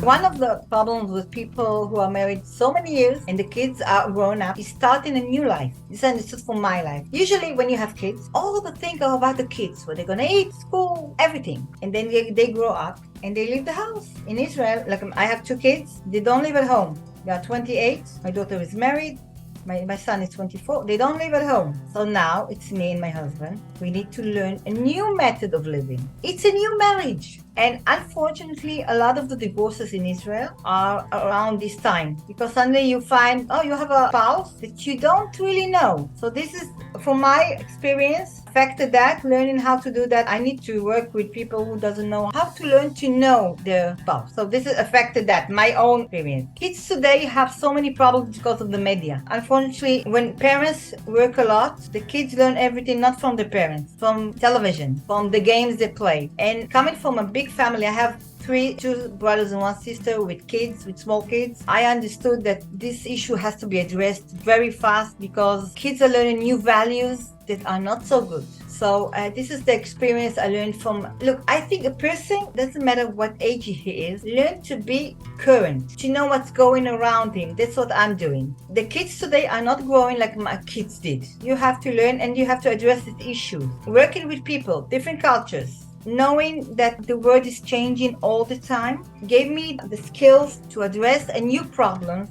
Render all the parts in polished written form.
One of the problems with people who are married so many years and the kids are grown up is starting a new life. This is understood from my life. Usually when you have kids, all the thing are about the kids, what they're gonna eat, school, everything. And then they grow up and they leave the house. In Israel, like I have 2 kids, they don't live at home. They are 28, my daughter is married, my son is 24. They don't live at home. So now it's me and my husband. We need to learn a new method of living. It's a new marriage. And unfortunately, a lot of the divorces in Israel are around this time because suddenly you find, oh, you have a spouse that you don't really know. So this is, from my experience, affected that, learning how to do that. I need to work with people who doesn't know how to learn to know their spouse. So this has affected that, my own experience. Kids today have so many problems because of the media. Unfortunately, when parents work a lot, the kids learn everything not from the parents, from television, from the games they play. And coming from a big family, I have 2 brothers and 1 sister with kids, with small kids. I understood that this issue has to be addressed very fast because kids are learning new values that are not so good. So this is the experience I learned from. Look, I think a person, doesn't matter what age he is, learn to be current, to know what's going around him. That's what I'm doing. The kids today are not growing like my kids did. You have to learn and you have to address this issue. Working with people, different cultures, knowing that the world is changing all the time, gave me the skills to address a new problem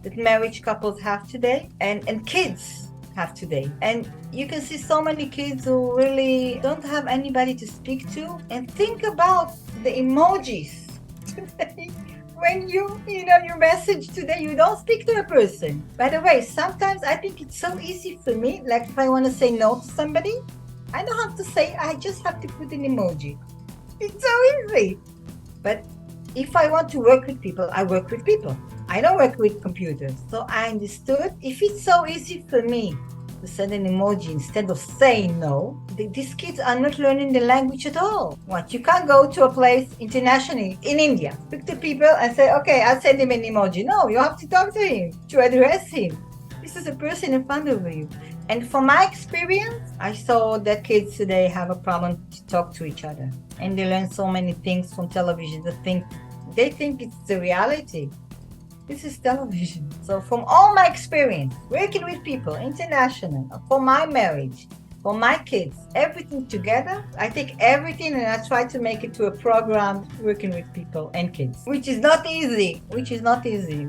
that marriage couples have today and kids have today. And you can see so many kids who really don't have anybody to speak to. And think about the emojis today. When you your message today, you don't speak to a person. By the way, sometimes I think it's so easy for me, like if I want to say no to somebody, I don't have to say, I just have to put an emoji. It's so easy. But if I want to work with people, I work with people. I don't work with computers. So I understood, if it's so easy for me to send an emoji instead of saying no, these kids are not learning the language at all. What? You can't go to a place internationally in India, speak to people and say, okay, I'll send him an emoji. No, you have to talk to him, to address him. This is a person in front of you. And from my experience, I saw that kids today have a problem to talk to each other. And they learn so many things from television. They think it's the reality. This is television. So from all my experience, working with people, international, for my marriage, for my kids, everything together, I take everything and I try to make it to a program working with people and kids, which is not easy,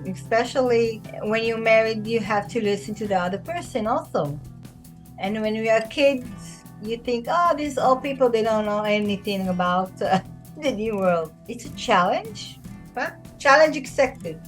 especially when you're married, you have to listen to the other person also. And when we are kids, you think, oh, these old people, they don't know anything about the new world. It's a challenge, but challenge accepted.